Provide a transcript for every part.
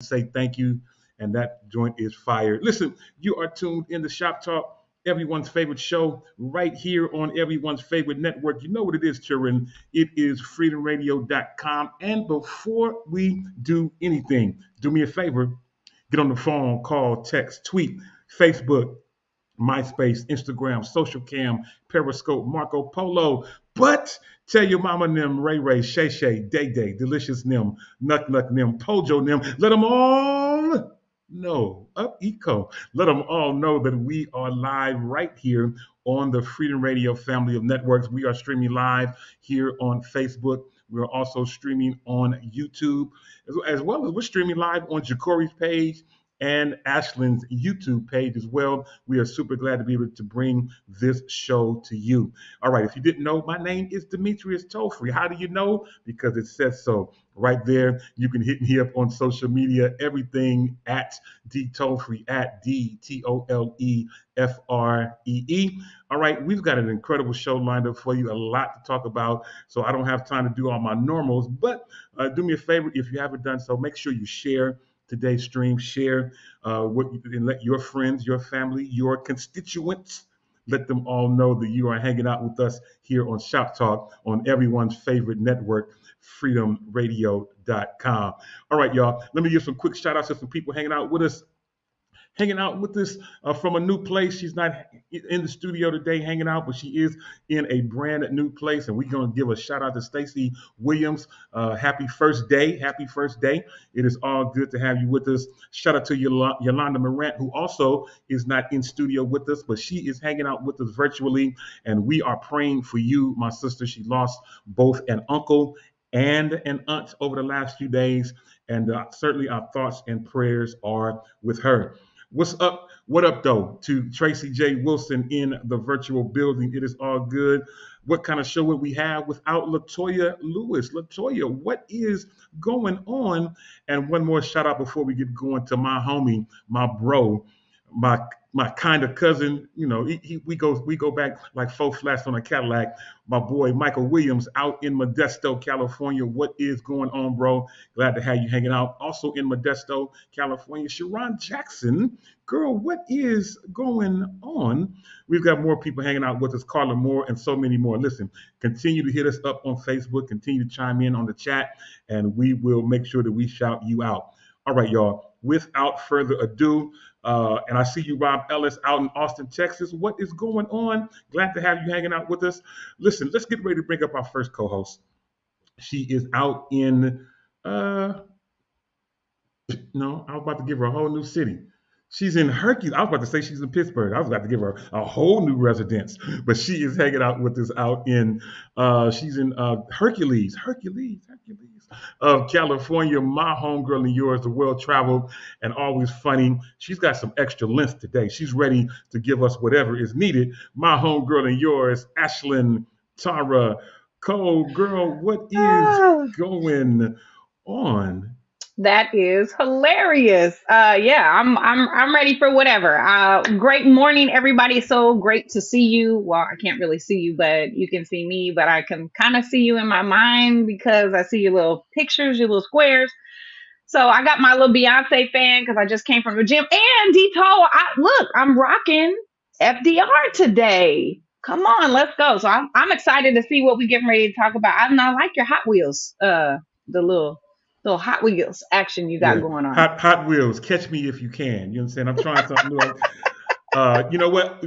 say thank you, and that joint is fire. Listen, you are tuned in to Shop Talk, everyone's favorite show, right here on everyone's favorite network. You know what it is, children. It is freedomradio.com. And before we do anything, do me a favor, get on the phone, call, text, tweet, Facebook, MySpace, Instagram, Social Cam, Periscope, Marco Polo. But tell your mama Nim, Ray Ray, Shay Shay, Day Day, Delicious Nim, Nuck Nuck Nim, Pojo Nim. Let them all know, up Eco. Let them all know that we are live right here on the Freedom Radio family of networks. We are streaming live here on Facebook. We're also streaming on YouTube, as well as we're streaming live on Ja'Cory's page and Ashlyn's YouTube page as well. We are super glad to be able to bring this show to you. All right, if you didn't know, my name is Demetrius Tollfree. How do you know? Because it says so right there. You can hit me up on social media, everything at D Tollfree, at DTOLEFREE. All right, we've got an incredible show lined up for you, a lot to talk about, so I don't have time to do all my normals, but do me a favor, if you haven't done so, make sure you share today's stream, share and let your friends, your family, your constituents, let them all know that you are hanging out with us here on Shop Talk on everyone's favorite network, freedomradio.com. All right, y'all, let me give some quick shout outs to some people hanging out with us from a new place. She's not in the studio today hanging out, but she is in a brand new place. And we're going to give a shout out to Stacey Williams. Happy first day. Happy first day. It is all good to have you with us. Shout out to Yolanda Morant, who also is not in studio with us, but she is hanging out with us virtually. And we are praying for you, my sister. She lost both an uncle and an aunt over the last few days. And certainly our thoughts and prayers are with her. What's up? What up, though, to Tracy J. Wilson in the virtual building? It is all good. What kind of show would we have without Latoya Lewis? Latoya, what is going on? And one more shout out before we get going to my homie, my bro, my kind of cousin. You know, we go back like 4 flats on a Cadillac. My boy Michael Williams out in Modesto, California. What is going on, bro? Glad to have you hanging out. Also in Modesto, California, Sharon Jackson. Girl, what is going on? We've got more people hanging out with us, Carla Moore, and so many more. Listen, continue to hit us up on Facebook. Continue to chime in on the chat, and we will make sure that we shout you out. All right, y'all. Without further ado, and I see you, Rob Ellis, out in Austin, Texas. What is going on? Glad to have you hanging out with us. Listen, let's get ready to bring up our first co-host. She is out in, no, I was about to give her a whole new city. She's in Hercules. I was about to say she's in Pittsburgh. I was about to give her a whole new residence, but she is hanging out with us out in, she's in Hercules of California, my homegirl and yours, the well-traveled and always funny. She's got some extra length today. She's ready to give us whatever is needed. My homegirl and yours, Ashlyn Tara Cole. Girl, what is going on? That is hilarious. Yeah, I'm ready for whatever. Great morning, everybody. So great to see you. Well, I can't really see you, but you can see me. But I can kind of see you in my mind because I see your little pictures, your little squares. So I got my little Beyonce fan because I just came from the gym. And Dito, look, I'm rocking FDR today. Come on, let's go. So I'm excited to see what we getting ready to talk about. I like your Hot Wheels, the little Hot Wheels action you got going on. Hot Wheels, catch me if you can. You know what I'm saying? I'm trying something new. You know what?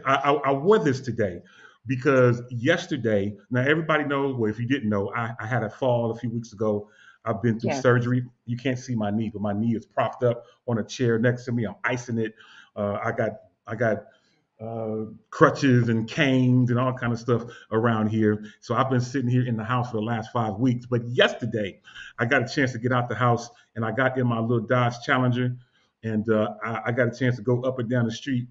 I wore this today because yesterday, now everybody knows, well, if you didn't know, I had a fall a few weeks ago. I've been through surgery. You can't see my knee, but my knee is propped up on a chair next to me. I'm icing it. I got crutches and canes and all kind of stuff around here. So I've been sitting here in the house for the last 5 weeks. But yesterday, I got a chance to get out the house, and I got in my little Dodge Challenger, and I got a chance to go up and down the street,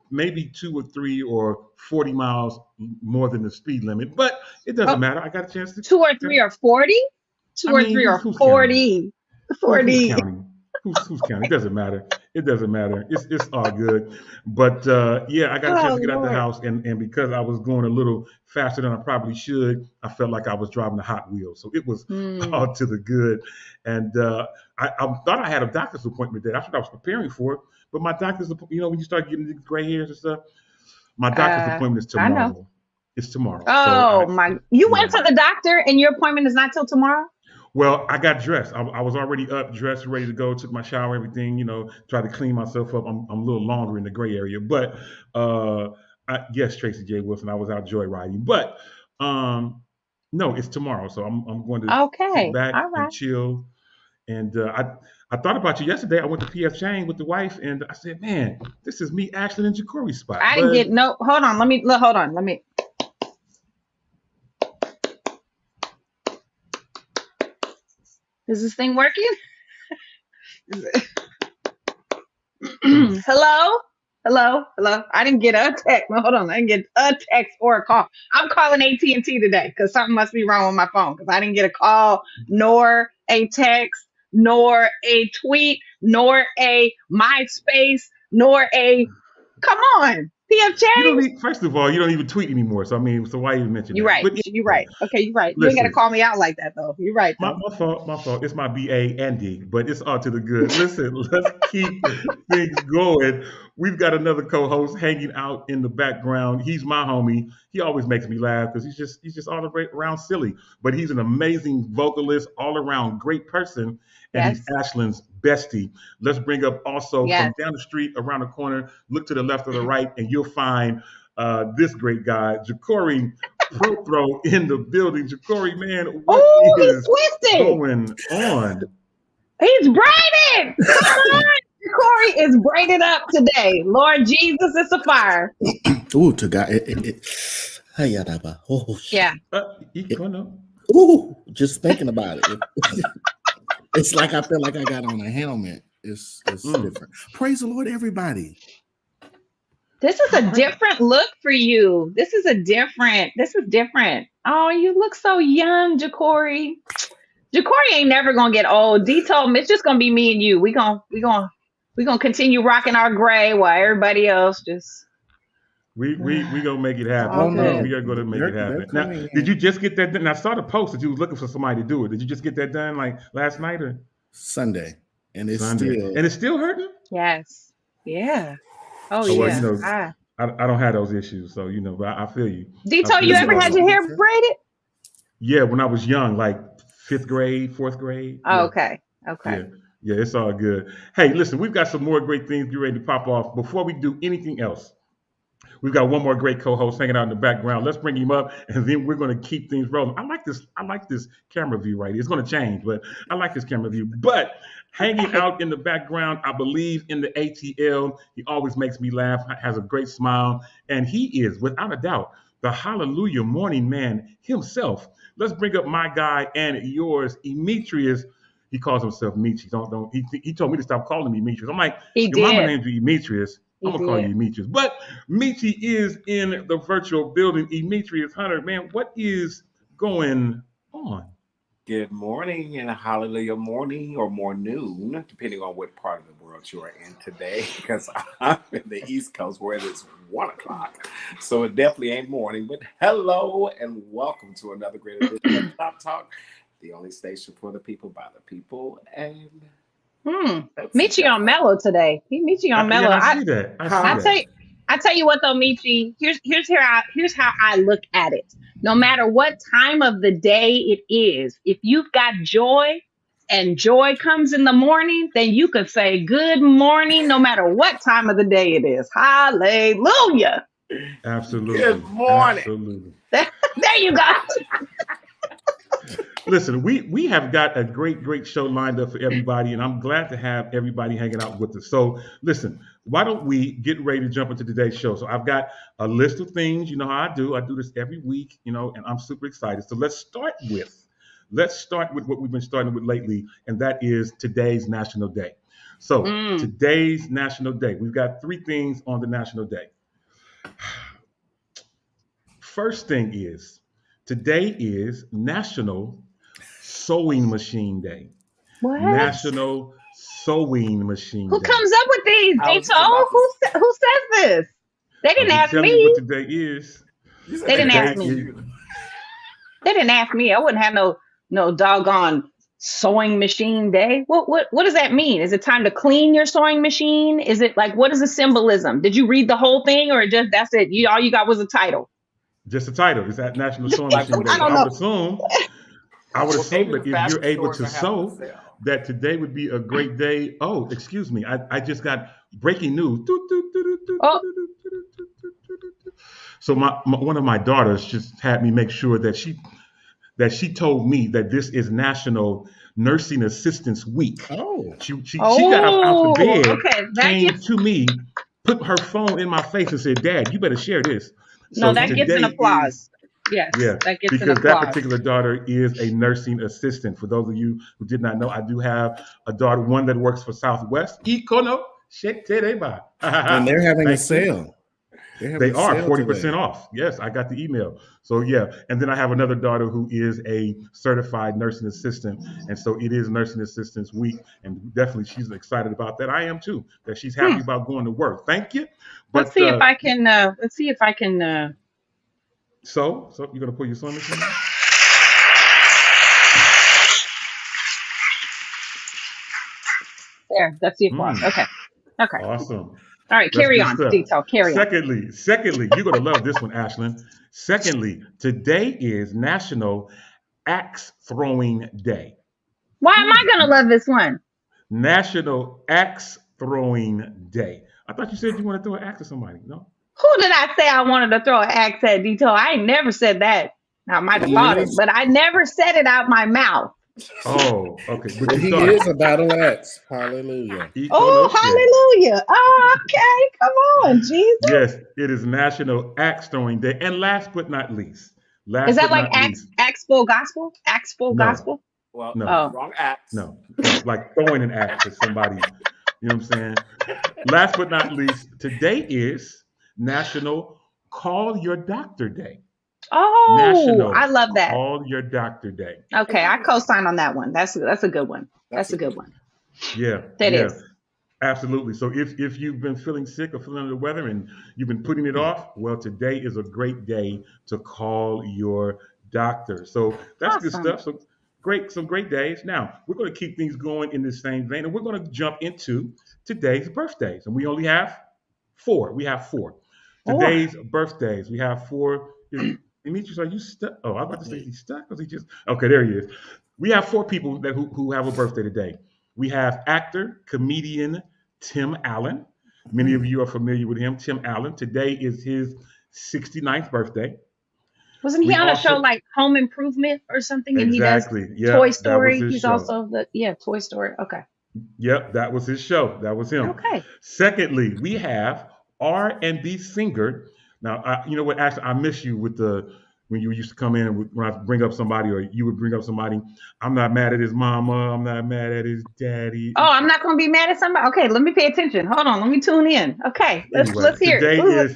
maybe 2 or 3 or 40 miles more than the speed limit. But it doesn't matter. I got a chance to 2 or 3 or 40. 2 or 3 or 40. 40. who's counting? It doesn't matter. It doesn't matter. It's all good. But yeah, I got a chance Oh to get out the Lord. house, and because I was going a little faster than I probably should, I felt like I was driving a Hot Wheels. So it was Hmm. all to the good. And I thought I had a doctor's appointment there. That's what I was preparing for. But my doctor's, when you start getting these gray hairs and stuff, my doctor's appointment is I know. tomorrow. It's tomorrow. So Oh my! You yeah. went to the doctor, and your appointment is not till tomorrow. Well, I got dressed. I was already up, dressed, ready to go. Took my shower, everything. Tried to clean myself up. I'm a little longer in the gray area, but uh, yes, Tracy J. Wilson. I was out joyriding, but um, no, it's tomorrow. So I'm going to sit Okay. back All and right. chill. And I thought about you yesterday. I went to PF Chang with the wife, and I said, "Man, this is me, Ashley, and Ja'Cory's spot." I didn't But get no. Hold on. Let me look. Hold on. Let me. Is this thing working? Hello? Hello? Hello? I didn't get a text. No, hold on. I didn't get a text or a call. I'm calling AT&T today because something must be wrong with my phone because I didn't get a call, nor a text, nor a tweet, nor a MySpace, nor a. Come on. PF you don't Chang's? need. First of all, you don't even tweet anymore. So I mean, so why even mention You're that? right. But You're anyway, right. Okay, you're right. You ain't got to listen. call me out like that, though. You're right, My, though. my fault, my fault. It's my BA and D, but it's all to the good. Listen, let's keep things going. We've got another co-host hanging out in the background. He's my homie. He always makes me laugh because he's just all around silly. But he's an amazing vocalist, all around great person, and he's Yes. Ashlyn's bestie. Let's bring up also Yes. from down the street, around the corner. Look to the left or the right, and you'll find this great guy, Ja'Cory Pro in the building. Ja'Cory, man, what Oh, he's is twisted. going on? He's braided. Come on. Corey is braided up today. Lord Jesus, it's a fire. Ooh, to God. Hayadaba. Oh, Yeah. it, Go no. ooh, just thinking about it. It's like I feel like I got on a helmet. It's Mm. different. Praise the Lord, everybody. This is a different look for you. This is different. Oh, you look so young, Jacory. Jacory ain't never gonna get old. D told me it's just gonna be me and you. We gonna continue rocking our gray while everybody else just We gonna make it it's all happen. Oh We no, good. we are gonna make it they're happen. Now, coming did in you just get that done? And I saw the post that you was looking for somebody to do it. Did you just get that done like last night or Sunday, and it's Sunday? still And it's still hurting? Yes. Yeah. Oh Oh well, yeah. I don't have those issues, so but I feel you. I Dito, feel you it's a you ever on had that. your little hair different. braided? Yeah, when I was young, like fifth grade, fourth grade. Oh, Yeah. okay. Yeah, Okay. yeah, it's all good. Hey, listen, we've got some more great things get ready to pop off. Before we do anything else, we've got one more great co-host hanging out in the background. Let's bring him up, and then we're going to keep things rolling. I like this. I like this camera view right here. It's going to change, but I like this camera view. But hanging Okay. out in the background, I believe in the ATL. He always makes me laugh. Has a great smile, and he is, without a doubt, the Hallelujah Morning Man himself. Let's bring up my guy and yours, Emetrius. He calls himself Michi. Don't. He told me to stop calling me Demetrius. I'm like, He your mama did. named you Demetrius. I'm He gonna call did. you Demetrius. But Michi is in the virtual building. Demetrius Hunter, man, what is going on? Good morning and a hallelujah morning or more noon, depending on what part of the world you are in today. Because I'm in the East Coast where it is 1 o'clock. So it definitely ain't morning. But hello and welcome to another great edition of Shop Talk, the only station for the people by the people. And Hmm. that's Michi on that. mellow today. He Michi on mellow. Yeah, I I see that. I see I Huh? tell that. you, I tell you what though, Michi. Here's how I look at it. No matter what time of the day it is, if you've got joy and joy comes in the morning, then you can say good morning no matter what time of the day it is. Hallelujah. Good Absolutely. morning. Absolutely. There you go. Listen, we have got a great show lined up for everybody, and I'm glad to have everybody hanging out with us. So, listen, why don't we get ready to jump into today's show? So, I've got a list of things. You know how I do. I do this every week, and I'm super excited. So, let's start with what we've been starting with lately, and that is today's National Day. So, Mm. today's National Day, we've got three things on the National Day. First thing is today is National Sewing Machine Day. What? National Sewing Machine Who Day. comes up with these, I was Dito? just about to. Who says this? They didn't I'm ask telling you what me. today is. You said They they didn't didn't ask Today ask me. is you. They didn't ask me. I wouldn't have no doggone sewing machine day. What does that mean? Is it time to clean your sewing machine? Is it like what is the symbolism? Did you read the whole thing or just that's it? All you got was a title. just a title. It's at National Sewing Like, Machine what Day. I is So don't I it? would know. assume Well, maybe that the if you're fashion able stores to are having a sew, sale. that today would be a great day. Oh, excuse me. I just got breaking news. Doot, doot, doot, doot, doot, Oh, doot, doot, doot, doot, doot, doot, doot. So one of my daughters just had me make sure that she told me that this is National Nursing Assistance Week. Oh, She got up out the bed, okay. That came gets to me, put her phone in my face, and said, "Dad, you better share this." no, So that gets an today applause. is Yes, yeah, that gets an because that applause. particular daughter is a nursing assistant. For those of you who did not know, I do have a daughter, one that works for Southwest. Ikono, shetereba. and they're having a Thank you. sale. They're having They a are sale 40% today. off. Yes, I got the email. So yeah, and then I have another daughter who is a certified nursing assistant, and so it is Nursing Assistants Week, and definitely she's excited about that. I am too. That she's Hmm. happy about going to work. Thank you. Let's But see if I can. Let's see if I can. so you're gonna pull your sewing machine out? There. That's the applause. Hmm. Okay. Okay. Awesome. All right. That's Carry good on. stuff. Detail. Carry on. Secondly, you're gonna love this one, Ashlyn. Secondly, today is National Axe Throwing Day. Why am Who I gonna love this one? National Axe Throwing Day. I thought you said you want to throw an axe at somebody. No. Who did I say I wanted to throw an axe at, Detail? I ain't never said that. Now, I might have He thought it, is. but I never said it out my mouth. Oh, okay. But Well, you he thought is it. a battle axe. Hallelujah. Oh, Ikonoshe. hallelujah. Oh, okay. Come on, Jesus. Yes, it is National Axe Throwing Day. And Is last that but like not least, axe full gospel? Axe full no, gospel? Well, no, Oh. wrong axe. no, like throwing an axe at somebody. You know what I'm saying? Last but not least, today is National Call Your Doctor Day. Oh, I National love that. Call Your Doctor Day. Okay, I co-sign on that one. That's a good one. That's That's a a good good one. one. Yeah, That yeah, is. absolutely. So if you've been feeling sick or feeling under the weather and you've been putting it off, well, today is a great day to call your doctor. So that's good Awesome. stuff. So some great days. Now we're going to keep things going in the same vein, and we're going to jump into today's birthdays, and we only have four. We have four. Or Today's birthdays. We have four. Demetrius, are you stuck? Oh, I was about to say, is he stuck? Was he just okay? There he is. We have four people who have a birthday today. We have actor, comedian Tim Allen. Many of you are familiar with him. Tim Allen. Today is his 69th birthday. wasn't he We on a show also like Home Improvement or something? And he does exactly, Toy yep, that was Story. his He's show. also Toy Story. Okay. Yep, that was his show. That was him. Okay. Secondly, we have R&B singer. Now, you know what? Actually, I miss you with the when you used to come in and when I bring up somebody or you would bring up somebody. I'm not mad at his mama. I'm not mad at his daddy. Oh, I'm not gonna be mad at somebody. Okay, let me pay attention. Hold on, let me tune in. Okay, Anyway, let's hear it. Ooh,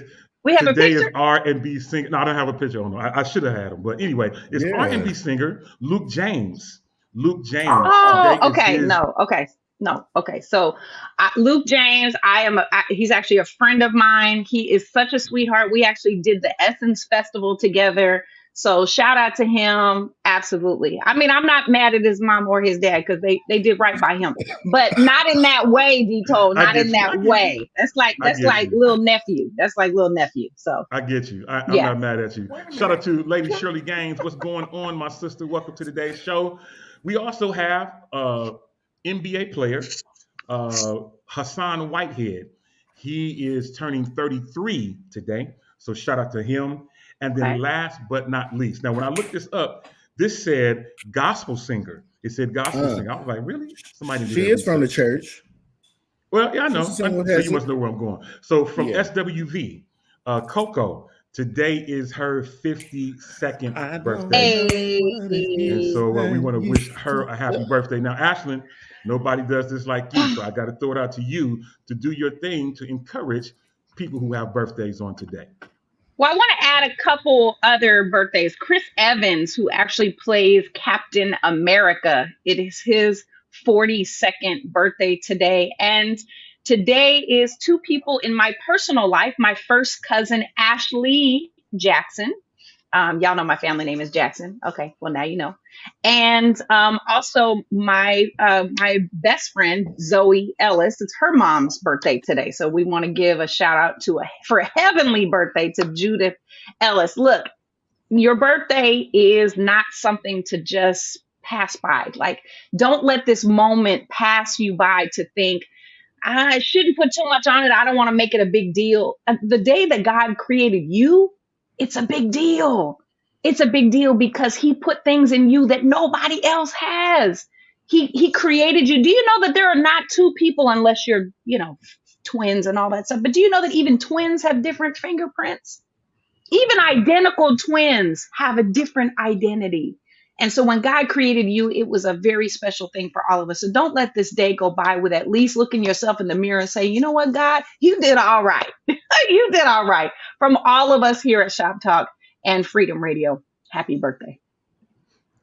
we have a today is picture. R&B singer. No, I don't have a picture on him. I should have had him, but anyway, it's Yeah. R&B singer Luke James. Luke James. Oh, Today is okay. his. No, okay. No, okay. So, Luke James, he's actually a friend of mine. He is such a sweetheart. We actually did the Essence Festival together. So, shout out to him. Absolutely. I mean, I'm not mad at his mom or his dad because they did right by him, but not in that way, Dito. I Not in get you. that I get you. way. That's like I get you. little nephew. That's like little nephew. So, I get you. I'm yeah. not mad at you. Wait a Shout out minute. to Lady Shirley Gaines. What's going on, my sister? Welcome to today's show. We also have NBA player Hassan Whitehead. He is turning 33 today. So shout out to him. And then Okay. last but not least, now when I looked this up, this said gospel singer. It said gospel Uh, singer. I was like, really? Somebody did she that is from the research. church. Well, yeah, I She know. used to sing with So you Hezzy. must know where I'm going. So from Yeah. SWV, Coco, today is her 52nd I don't birthday. know Hey. what it And is so we that want to you wish her a happy birthday. Now, Ashlyn, nobody does this like you. So I got to throw it out to you to do your thing to encourage people who have birthdays on today. Well, I want to add a couple other birthdays. Chris Evans, who actually plays Captain America, it is his 42nd birthday today. And today is two people in my personal life. My first cousin, Ashley Jackson. Y'all know my family name is Jackson. Okay, well now you know. And also my best friend Zoe Ellis. It's her mom's birthday today, so we want to give a shout out for a heavenly birthday to Judith Ellis. Look, your birthday is not something to just pass by. Like, don't let this moment pass you by to think, I shouldn't put too much on it. I don't want to make it a big deal. The day that God created you, it's a big deal. It's a big deal because he put things in you that nobody else has. He created you. Do you know that there are not two people unless you're, twins and all that stuff? But do you know that even twins have different fingerprints? Even identical twins have a different identity. And so when God created you, it was a very special thing for all of us. So don't let this day go by with at least looking yourself in the mirror and say, you know what, God, you did all right. You did all right. From all of us here at Shop Talk and Freedom Radio, happy birthday.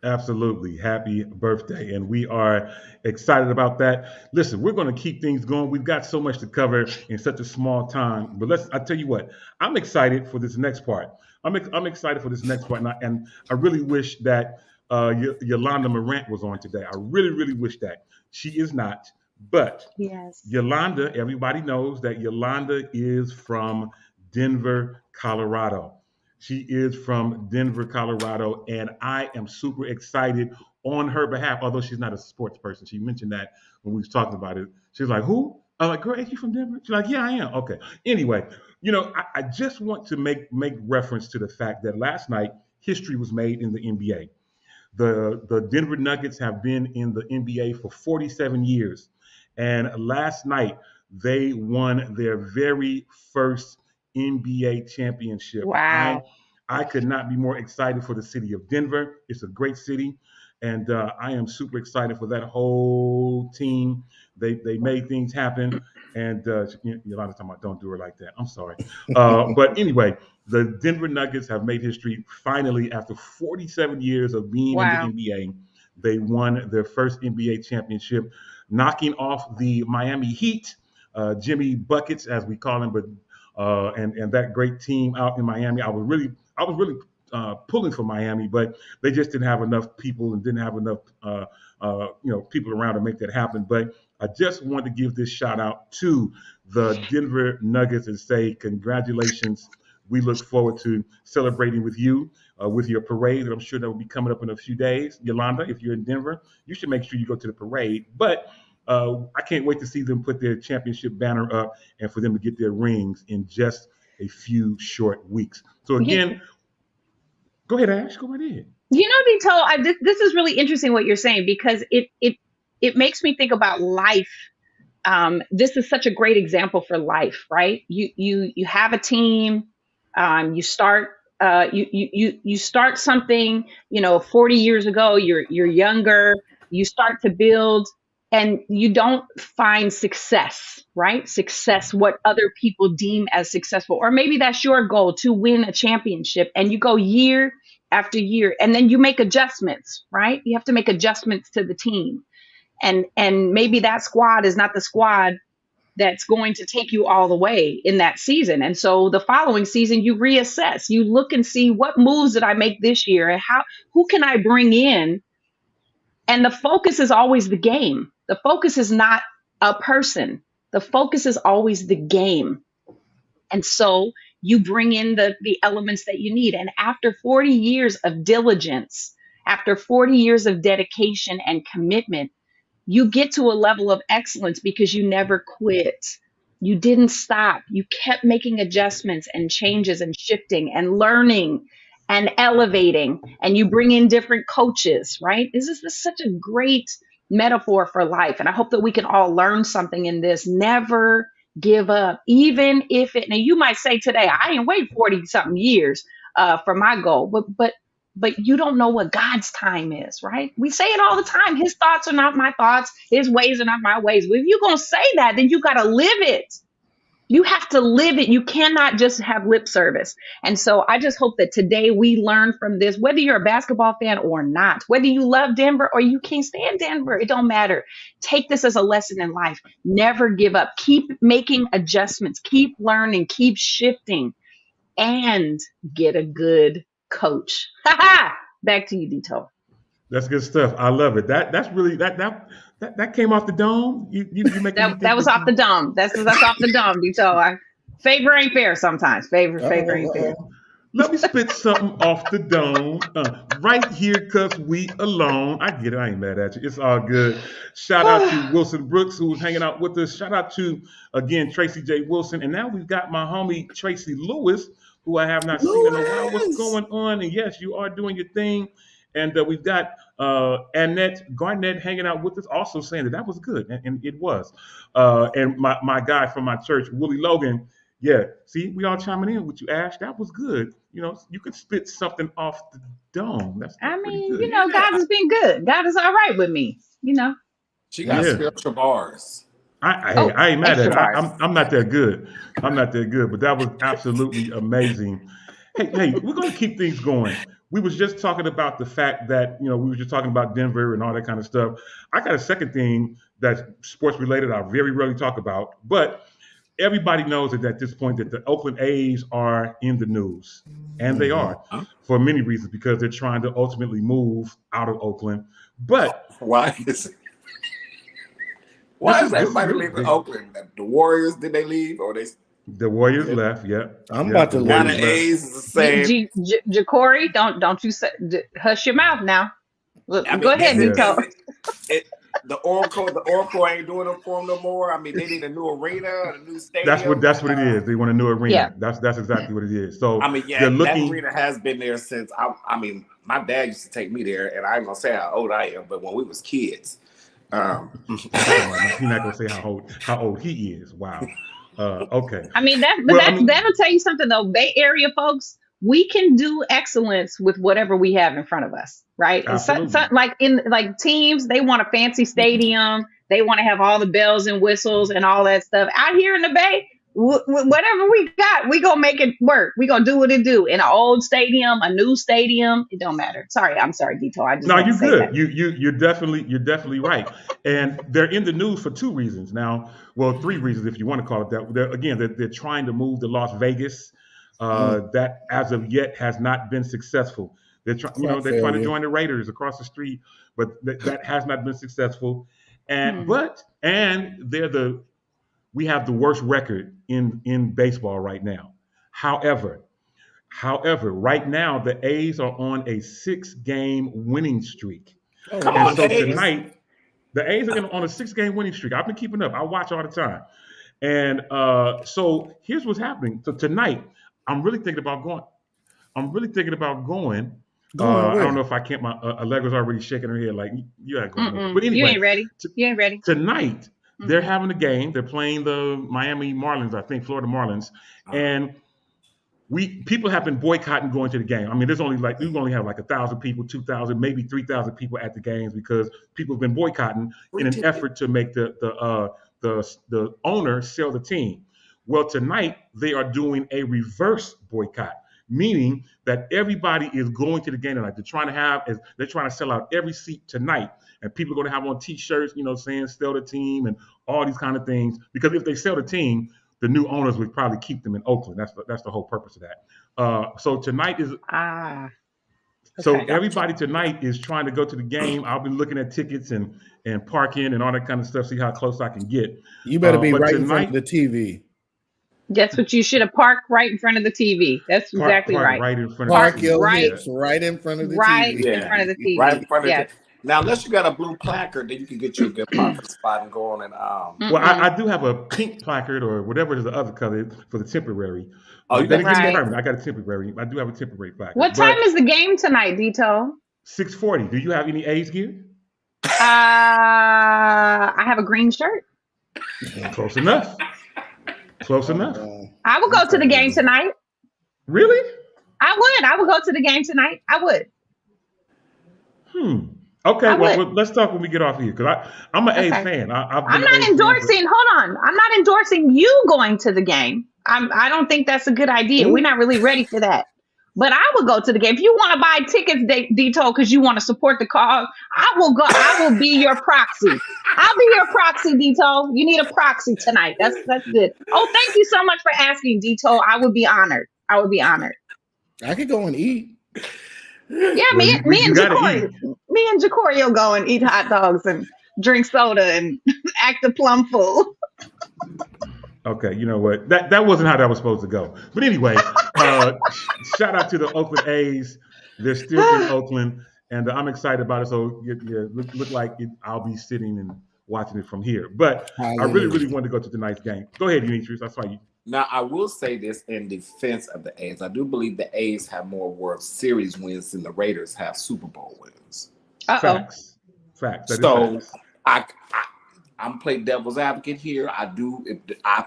Absolutely. Happy birthday. And we are excited about that. Listen, we're going to keep things going. We've got so much to cover in such a small time. But I tell you what, I'm excited for this next part. I'm excited for this next part. And I really wish that Yolanda Morant was on today. I really, really wish that. She is not. But yes, Yolanda, everybody knows that Yolanda is from Denver, Colorado. She is from Denver, Colorado, and I am super excited on her behalf, although she's not a sports person. She mentioned that when we was talking about it. She's like, who? I'm like, girl, ain't you from Denver? She's like, yeah, I am. Okay. Anyway, I just want to make reference to the fact that last night history was made in the NBA. The Denver Nuggets have been in the NBA for 47 years. And last night they won their very first NBA championship. wow. I could not be more excited for the city of Denver. It's a great city, and I am super excited for that whole team. They made things happen, and Yolanda's talking about don't do her like that. I'm sorry, but anyway, the Denver Nuggets have made history finally after 47 years of being in the Wow. NBA. They won their first NBA championship, knocking off the Miami Heat, Jimmy Buckets as we call him, but and that great team out in Miami. I was really pulling for Miami, but they just didn't have enough people and didn't have enough people around to make that happen. But I just wanted to give this shout out to the Denver Nuggets and say congratulations. We look forward to celebrating with you with your parade that I'm sure that will be coming up in a few days. Yolanda, if you're in Denver, you should make sure you go to the parade. But I can't wait to see them put their championship banner up and for them to get their rings in just a few short weeks. So again, go ahead, Ash. Go right ahead. Dito, this is really interesting what you're saying because it makes me think about life. This is such a great example for life, right? You have a team. You start you start something. 40 years ago. You're younger. You start to build. And you don't find success, right? Success, what other people deem as successful. Or maybe that's your goal to win a championship. And you go year after year. And then you make adjustments, right? You have to make adjustments to the team. And maybe that squad is not the squad that's going to take you all the way in that season. And so the following season, you reassess. You look and see what moves did I make this year and who can I bring in? And the focus is always the game. The focus is not a person. The focus is always the game. And so you bring in the elements that you need. And after 40 years of diligence, after 40 years of dedication and commitment, you get to a level of excellence because you never quit. You didn't stop. You kept making adjustments and changes and shifting and learning and elevating, and you bring in different coaches, right? This is such a great metaphor for life. And I hope that we can all learn something in this. Never give up, even if now you might say today, I ain't wait 40 something years for my goal, but you don't know what God's time is, right? We say it all the time. His thoughts are not my thoughts. His ways are not my ways. Well, if you're going to say that, then you got to live it. You have to live it. You cannot just have lip service. And so I just hope that today we learn from this, whether you're a basketball fan or not, whether you love Denver or you can't stand Denver, it don't matter. Take this as a lesson in life. Never give up. Keep making adjustments. Keep learning. Keep shifting. And get a good coach. Back to you, Dito. That's good stuff. I love it. That's really that came off the dome. You making me think That was that off the you. dome. That's off the dome, Dito. Favor ain't fair sometimes. Favor ain't fair. Let me spit something off the dome right here because we alone. I get it. I ain't mad at you. It's all good. Shout out to Wilson Brooks, who was hanging out with us. Shout out to, again, Tracy J. Wilson. And now we've got my homie Tracy Lewis, who I have not seen in a while. What's Lewis. going on? And yes, you are doing your thing. And we've got Annette Garnett hanging out with us, also saying that was good. And it was. And my guy from my church, Willie Logan. Yeah, see, we all chiming in with you, Ash. That was good. You know, you could spit something off the dome. That's I pretty mean, good. God Yeah, has been good. God is all right with me. she got Yeah, spiritual bars. hey, Oh, I ain't mad at extra it. bars. I'm not that good. I'm not that good, but that was absolutely amazing. Hey, we're gonna keep things going. We was just talking about the fact that we were just talking about Denver and all that kind of stuff. I got a second thing that's sports related. I very rarely talk about, but everybody knows that at this point that the Oakland A's are in the news, and they Mhm. are Huh? for many reasons because they're trying to ultimately move out of Oakland. But Why is this why is is this is everybody really leaving big. Oakland? The Warriors, did they leave or they? The Warriors Did, left. Yep, I'm yep. about The to now Warriors the leave. left. A's is the same. Jacory, don't you say, hush your mouth now. Look, I go mean, ahead, Yeah, Dito. it the Oracle ain't doing it for them no more. I mean, they need a new arena, a new stadium. that's what it is. They want a new Yeah. arena. That's exactly what it is. So I mean, they're yeah, that looking. arena has been there since I mean, my dad used to take me there, and I'm gonna say how old I am, but when we was kids, um, Well, he's not gonna say how old he is. Wow. Okay. I mean Well, I mean, that'll tell you something though. Bay Area folks, we can do excellence with whatever we have in front of us, right? And absolutely. like in like teams, they want a fancy stadium, they want to have all the bells and whistles and all that stuff. Out here in the Bay, whatever we got, we gonna make it work. We gonna do what it do in an old stadium, a new stadium. It don't matter. I'm sorry, Dito. I just No, had to you're say that. good. You're definitely right. And they're in the news for two reasons now. Well, three reasons if you want to call it that. They're trying to move to Las Vegas. Mm. That as of yet has not been successful. Crap They're trying to failure. join the Raiders across the street, but that has not been successful. And Hmm. but and they're the we have the worst record in baseball right now. However, right now the A's are on a 6-game winning streak. Oh come And on, so wow. A's. tonight, the A's are on a 6-game winning streak. I've been keeping up. I watch all the time. And so here's what's happening. So tonight, I'm really thinking about going. I'm really thinking about going. Going I don't where? know if I can't. My Allegra's already shaking her head like you ain't going nowhere. Mm-mm. But You anyway, ain't ready. t- You ain't ready. tonight they're Mm-mm. having a game. They're playing the Miami Marlins, I think, Florida Marlins, and we people have been boycotting going to the game. I mean, there's only like we only have like 1,000 people, 2,000, maybe 3,000 people at the games because people have been boycotting Free in an ticket. effort to make the owner sell the team. Well, tonight they are doing a reverse boycott, meaning that everybody is going to the game tonight. They're trying to sell out every seat tonight, and people are going to have on T-shirts, saying "sell the team" and all these kind of things. Because if they sell the team, the new owners would probably keep them in Oakland. That's the whole purpose of that. So tonight is Ah, so okay. Gotcha. everybody tonight is trying to go to the game. I'll be looking at tickets and parking and all that kind of stuff, see how close I can get. You better be But right in front of tonight, the TV. That's what you should have parked right in front of the TV. That's park exactly park right. right in front of the Park Park TV. your right, Yeah, hips right in front of the right TV. in Yeah, front of the right in TV. front of Yes. it. Now, unless you got a blue placard, then you can get you a good parking spot and go on and well, Mm-mm. I do have a pink placard or whatever is the other color for the temporary. Oh, you Then got it the gets Right. permanent. I temporary. got a temporary. I do have a temporary What placard. time But is the game tonight, Dito? 6:40. Do you have any A's gear? I have a green shirt. Close enough. Close Oh enough. wow. I will I'm go to the sorry game about that. tonight. Really? I would. I would go to the game tonight. I would. Hmm. Okay, I would. well, let's talk when we get off here because I'm an A's Okay. fan. I've I'm been an not A's fan for. endorsing. Hold on. I'm not endorsing you going to the game. I don't think that's a good idea. We're Ooh, not really ready for that. But I will go to the game. If you want to buy tickets, Dito, because you want to support the cause, I will go. I will be your proxy. I'll be your proxy, Dito. You need a proxy tonight. That's good. Oh, thank you so much for asking, Dito. I would be honored. I would be honored. I could go and eat. Yeah, Well, me you and got to eat. Jacory will go and eat hot dogs and drink soda and act a plum fool. Okay, you know what? That wasn't how that was supposed to go. But anyway, shout out to the Oakland A's. They're still in Oakland, and I'm excited about it. So look like I'll be sitting and watching it from here. But I really Hallelujah. wanted to go to tonight's game. Go ahead, Demetrius. That's why you. Now, I will say this in defense of the A's. I do believe the A's have more World Series wins than the Raiders have Super Bowl wins. Uh oh. Facts. Facts. That is So facts. I'm playing devil's advocate here. I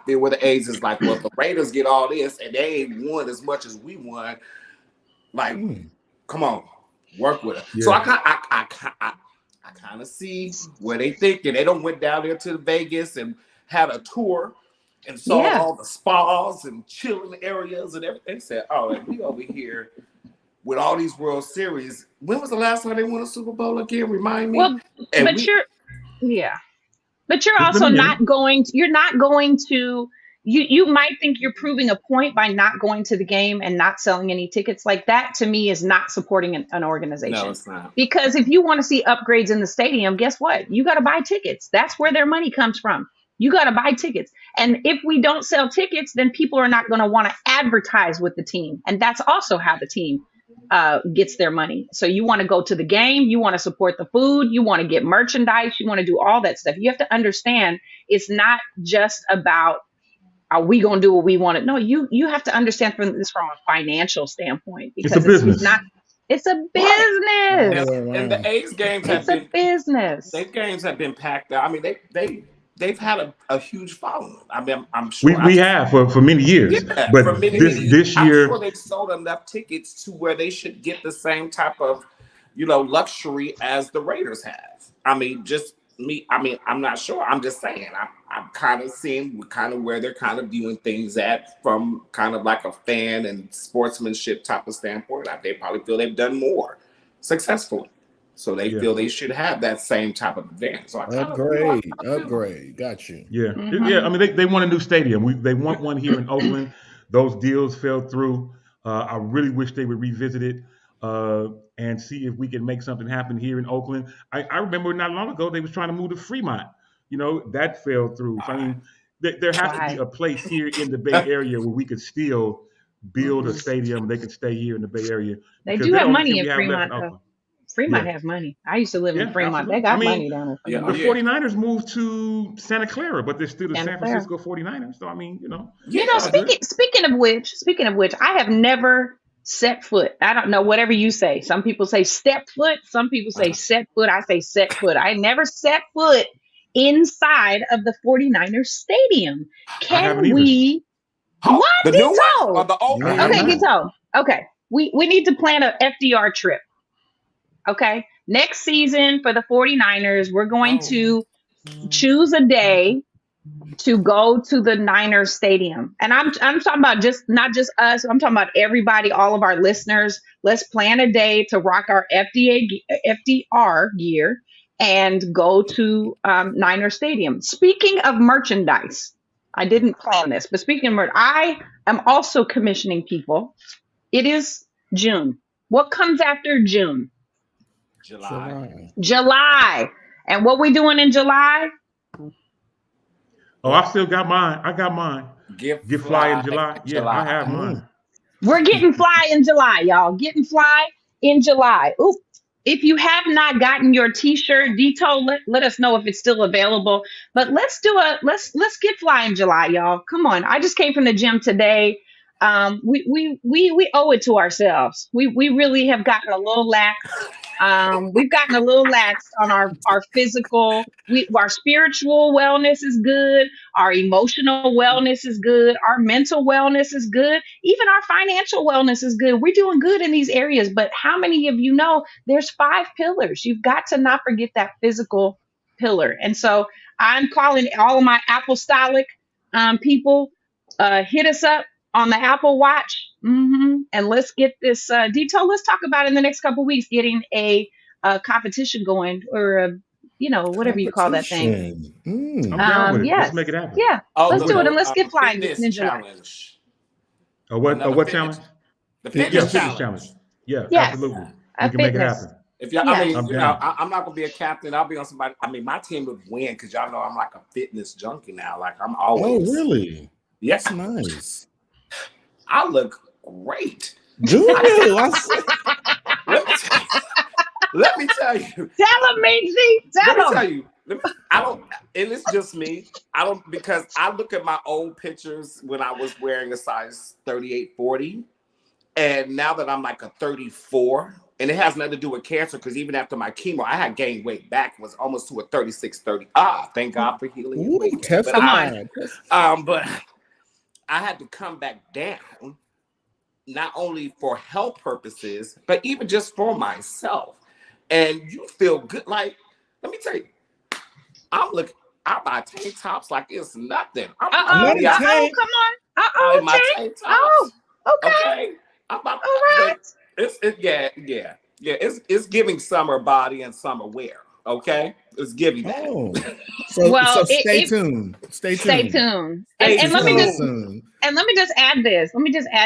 feel where the A's is like, well, if the Raiders get all this and they ain't won as much as we won, like, come on, work with it. Yeah. So I kind of see where they thinking. They don't went down there to Vegas and had a tour and saw Yeah. all the spas and chilling areas and everything. They said, oh, and we over here with all these World Series. When was the last time they won a Super Bowl again? Remind me. Well, And but we- you're Let also me not going to, you're not going to, you might think you're proving a point by not going to the game and not selling any tickets. Like that to me is not supporting an organization. No, it's not. Because if you want to see upgrades in the stadium, guess what? You got to buy tickets. That's where their money comes from. You got to buy tickets. And if we don't sell tickets, then people are not going to want to advertise with the team. And that's also how the team gets their money. So you want to go to the game, you want to support the food, you want to get merchandise, you want to do all that stuff. You have to understand it's not just about are we going to do what we want to. No, you have to understand from a financial standpoint because It's a business. It's a business. And the A's games have It's a been business. their games have been packed out. I mean, they've had a huge following. I mean, I'm sure We have for many years, Yeah, but for many this I'm year, sure they've sold enough tickets to where they should get the same type of, luxury as the Raiders have. I mean, just me. I mean, I'm not sure. I'm just saying. I'm kind of seeing kind of where they're kind of viewing things at from kind of like a fan and sportsmanship type of standpoint. They probably feel they've done more successfully. So they feel they should have that same type of advantage. So Upgrade. Got you. yeah, Mhm. yeah. I mean, they want a new stadium. They want one here in Oakland. Those deals fell through. I really wish they would revisit it and see if we can make something happen here in Oakland. I remember not long ago they was trying to move to Fremont. That fell through. So, I mean, there has to be a place here in the Bay Area where we could still build a stadium. They could stay here in the Bay Area. They because do they're have the only money team in we have left Fremont, though. Oakland. Fremont has money. I used to live in Yeah, Fremont. absolutely. They got I mean, money down in Yeah, Fremont. The 49ers moved to Santa Clara, but they're still the Santa San Clara. Francisco 49ers. So, I mean, You know, it's all good. speaking of which, I have never set foot. I don't know, whatever you say. Some people say step foot. Some people say set foot. I say set foot. I never set foot inside of the 49ers stadium. I haven't Can either. we? What, The new Dito? one or the old one? I Okay, have Dito. Okay. We need to plan a FDR trip. Okay. Next season for the 49ers, we're going to choose a day to go to the Niners stadium. And I'm talking about not just us. I'm talking about everybody, all of our listeners. Let's plan a day to rock our FDR gear and go to Niner Stadium. Speaking of merchandise, I didn't plan this, but speaking of merch, I am also commissioning people. It is June. What comes after June? July. And what we doing in July? Oh, I still got mine. I got mine. Get fly in July. Yeah, I have mine. We're getting fly in July, y'all. Getting fly in July. Ooh. If you have not gotten your t-shirt, Dito, let us know if it's still available. But let's get fly in July, y'all. Come on. I just came from the gym today. We owe it to ourselves. We really have gotten a little lax. We've gotten a little lax on our physical. Our spiritual wellness is good. Our emotional wellness is good. Our mental wellness is good. Even our financial wellness is good. We're doing good in these areas. But how many of you know there's 5 pillars? You've got to not forget that physical pillar. And so I'm calling all of my apostolic people, hit us up on the Apple Watch. And let's get this detail. Let's talk about in the next couple of weeks getting a competition going, or whatever you call that thing. Competition. I'm down with it. Let's Yes, make it happen. yeah, Oh, let's do it, and let's the get flying fitness in July. challenge. What Another what fitness, challenge? the Fitness. Yeah, fitness fitness challenge. challenge. Yeah, Yes, absolutely. We a can make it fitness. happen. If y'all, Yes. I'm down. I'm not gonna be a captain. I'll be on somebody. I mean, my team would win because y'all know I'm like a fitness junkie now. Like I'm Oh, always. really? Yes, That's nice. I look great. Do you? I see. Let me tell you. Tell them, Macy. Let me Tell tell them. you. I don't, and it's just me. I don't, because I look at my old pictures when I was wearing a size 38, 40, and now that I'm like a 34, and it has nothing to do with cancer, because even after my chemo, I had gained weight back, was almost to a 36, 30. Thank God for healing and Ooh, weight gain. testify. But I had to come back down, not only for health purposes, but even just for myself. And you feel good. Like, let me tell you, I buy tank tops like it's nothing. I'm Not about to a be out Come tank. in my on. tank Oh, tops. okay. Okay. I'm about All right. yeah. It's giving summer body and summer wear. Okay. It's giving that. Oh, so Well, stay tuned. Stay stay tuned. tuned. Stay And let me Coming just soon. add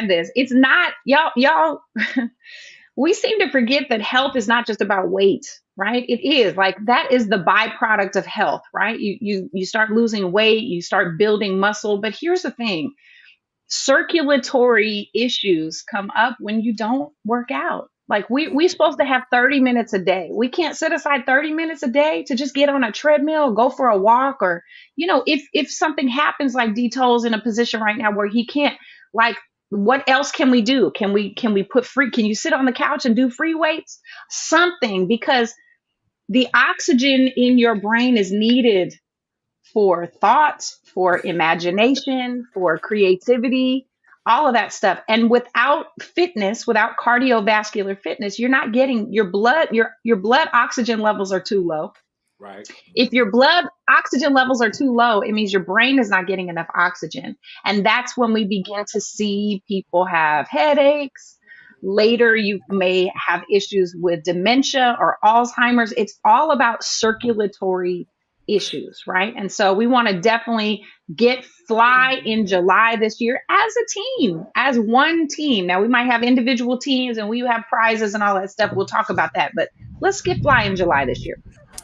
this. It's not y'all. We seem to forget that health is not just about weight, right? It is, like, that is the byproduct of health, right? You start losing weight, you start building muscle. But here's the thing: circulatory issues come up when you don't work out. Like, we supposed to have 30 minutes a day. We can't set aside 30 minutes a day to just get on a treadmill, go for a walk, or if something happens, like Deto's in a position right now where he can't, like, what else can we do? Can we can you sit on the couch and do free weights? Something, because the oxygen in your brain is needed for thoughts, for imagination, for creativity, all of that stuff. And without fitness, without cardiovascular fitness, you're not getting your blood oxygen levels are too low. Right. If your blood oxygen levels are too low, it means your brain is not getting enough oxygen. And that's when we begin to see people have headaches. Later, you may have issues with dementia or Alzheimer's. It's all about circulatory issues, right? And so we want to definitely get fly in July this year as a team, as one team. Now, we might have individual teams and we have prizes and all that stuff. We'll talk about that, but let's get fly in July this year.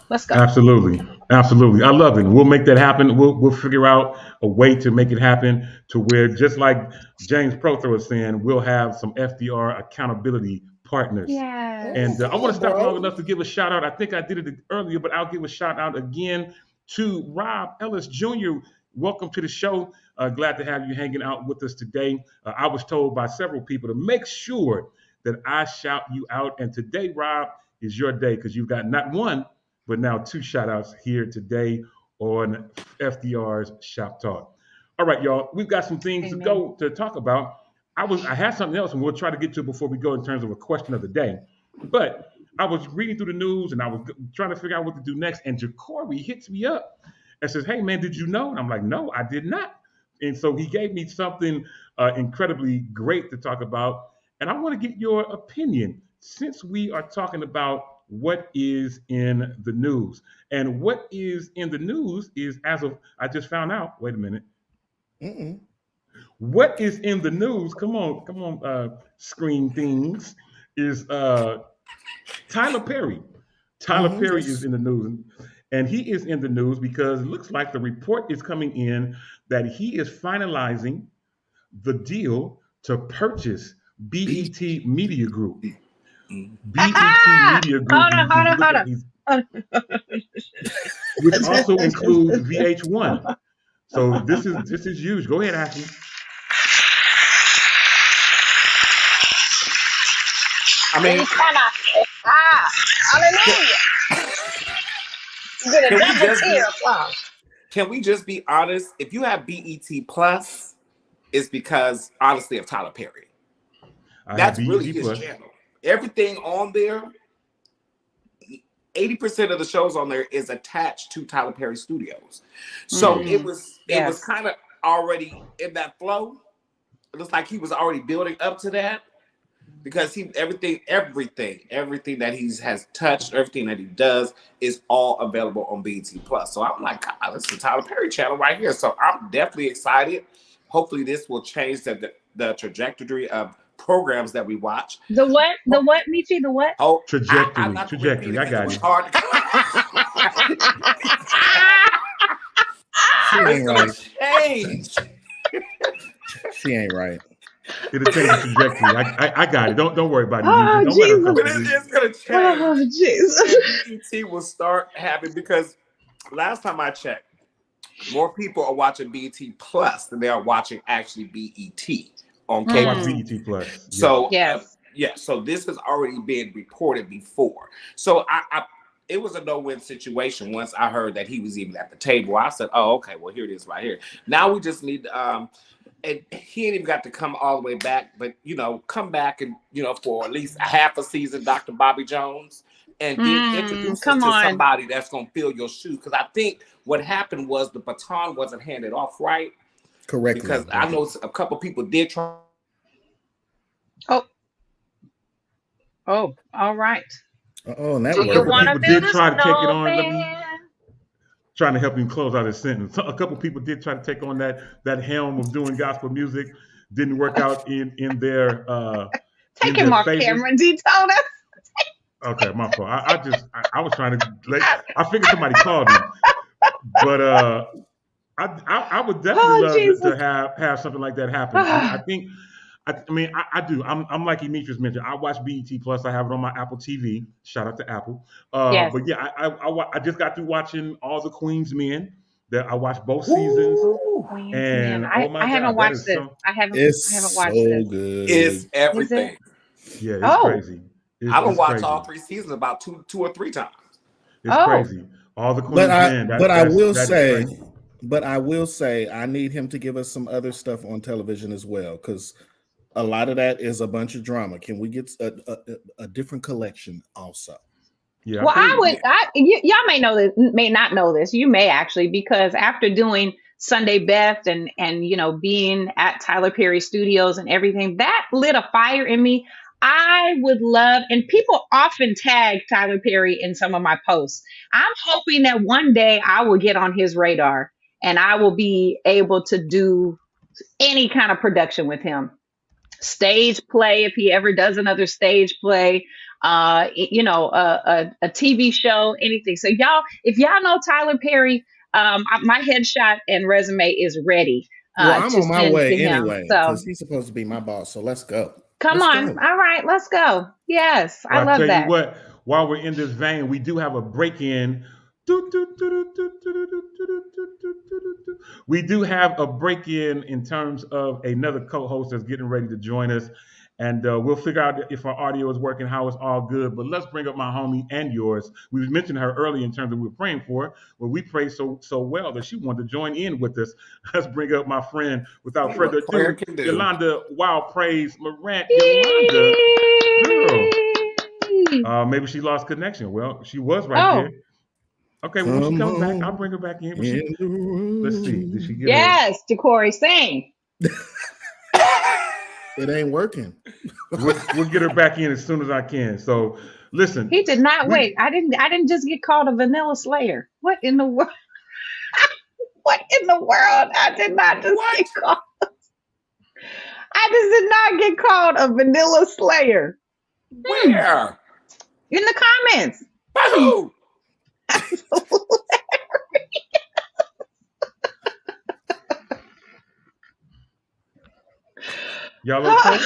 Let's go. Absolutely. Absolutely. I love it. We'll make that happen. We'll figure out a way to make it happen to where, just like James Prothero was saying, we'll have some FDR accountability partners. Yes. And I want to stop bro. long enough to give a shout out. I think I did it earlier, but I'll give a shout out again to Rob Ellis Jr. Welcome to the show. Glad to have you hanging out with us today. I was told by several people to make sure that I shout you out. And today, Rob, is your day, because you've got not one, but now 2 shout outs here today on FDR's Shop Talk. All right, y'all, we've got some things to go to talk about. I had something else, and we'll try to get to it before we go in terms of a question of the day. But I was reading through the news and I was trying to figure out what to do next. And Jacory hits me up and says, "Hey, man, did you know?" And I'm like, "No, I did not." And so he gave me something incredibly great to talk about. And I want to get your opinion, since we are talking about what is in the news. And what is in the news is, as of, I just found out, wait a minute. Mm-mm. What is in the news? Come on, screen things. Is Tyler Perry. Tyler Perry is in the news. And he is in the news because it looks like the report is coming in that he is finalizing the deal to purchase BET Media Group. BET Media Group, Hold on. which also includes VH1. So this is huge. Go ahead, Ashley. I mean, Hallelujah. You get a can we double just tear be, applause. Can we just be honest? If you have BET Plus, it's because honestly of Tyler Perry. I have That's BET really his Plus. channel. Everything on there, 80% of the shows on there is attached to Tyler Perry Studios. So it was kind of already in that flow. It looks like he was already building up to that because everything that he has touched, everything that he does is all available on BET Plus. So I'm like, God, this is the Tyler Perry channel right here. So I'm definitely excited. Hopefully this will change the trajectory of programs that we watch. The what? The what, Michi? The what? Oh, Trajectory. I repeat it I because got it was you. hard. She ain't right. Change. She ain't right. It'll change the trajectory. I got it. Don't worry about it, Oh, Demetri. Don't let her Jesus. come But for you. it's going to Oh, change. Jesus. And BET will start having, because last time I checked, more people are watching BET Plus than they are watching actually BET on I cable. watch BET Plus. So Yes. so this has already been reported before. So I it was a no-win situation once I heard that he was even at the table. I said, oh, okay, well, here it is right here. Now we just need and he ain't even got to come all the way back, but come back and for at least a half a season, Dr. Bobby Jones, and then introduce us to somebody that's gonna fill your shoes. Because I think what happened was the baton wasn't handed off right. Correctly. Because I know a couple people did try. Oh, all right. And that Do you A couple worked. want to people build did a try to take it on. snowman? Trying to help him close out his sentence. A couple people did try to take on that helm of doing gospel music. Didn't work out in their Take him off favor. camera, Daytona. Okay, my fault. I was trying to I figured somebody called him, but I would definitely love to have something like that happen. I think. I do. I'm like Demetrius mentioned. I watch BET Plus. I have it on my Apple TV. Shout out to Apple. Yes. But yeah, I just got through watching all the Queen's Men. That I watched both seasons. Queens, And man. oh my I haven't God, that watched is this. so. I haven't watched so this. good. It's Is everything. it? Yeah, it's Oh. crazy. I don't It's watch crazy. all 3 seasons about two or three times. It's crazy. All the Queen's Men. But I will that is say, crazy. I need him to give us some other stuff on television as well, because a lot of that is a bunch of drama. Can we get a different collection also? Yeah. Well, y'all may not know this. You may actually, because after doing Sunday Best and being at Tyler Perry Studios and everything, that lit a fire in me. I would love, and people often tag Tyler Perry in some of my posts. I'm hoping that one day I will get on his radar and I will be able to do any kind of production with him. Stage play, if he ever does another stage play, a TV show, anything. So y'all, if y'all know Tyler Perry, my headshot and resume is ready. Well, I'm to on my send way to him. anyway, So because he's supposed to be my boss. So let's go. come on. All right, let's go. Yes, I Well, love tell that. you what, while we're in this vein, we do have a break-in. We do have a break-in in terms of another co-host that's getting ready to join us. And we'll figure out if our audio is working, how it's all good. But let's bring up my homie and yours. We mentioned her earlier in terms of we were praying for her. Well, we prayed so well that she wanted to join in with us. Let's bring up my friend. Without further ado, Yolanda Wild Praise Morant. Yolanda, girl. Maybe she lost connection. Well, she was right there. Okay, well, when she comes back, I'll bring her back in. Let's see. Did she get Yes, Jacory, sing. It ain't working. We'll get her back in as soon as I can. So listen. He did not wait. I didn't just get called a vanilla slayer. What in the world? What in the world? I did not just get called. I just did not get called a vanilla slayer. Where? In the comments. By who? Y'all okay?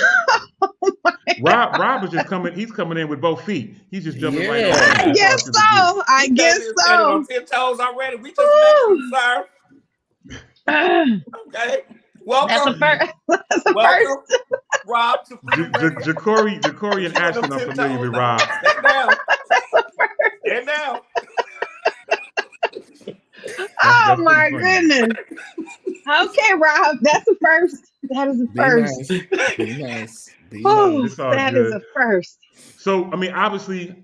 Rob is just coming. He's coming in with both feet. He's just jumping right on. I guess so. I guess so. On 10 toes already. We just met you, sir. Okay. Welcome. That's a Welcome, first. Rob. To Jacory and Ashton are familiar with Rob. Stand down. Stand down. Oh That's pretty my funny. goodness. Okay, Rob, that's a first. That is a Be first. nice. Be nice. Be Oh, nice. It's all that is good. a first. So, I mean, obviously,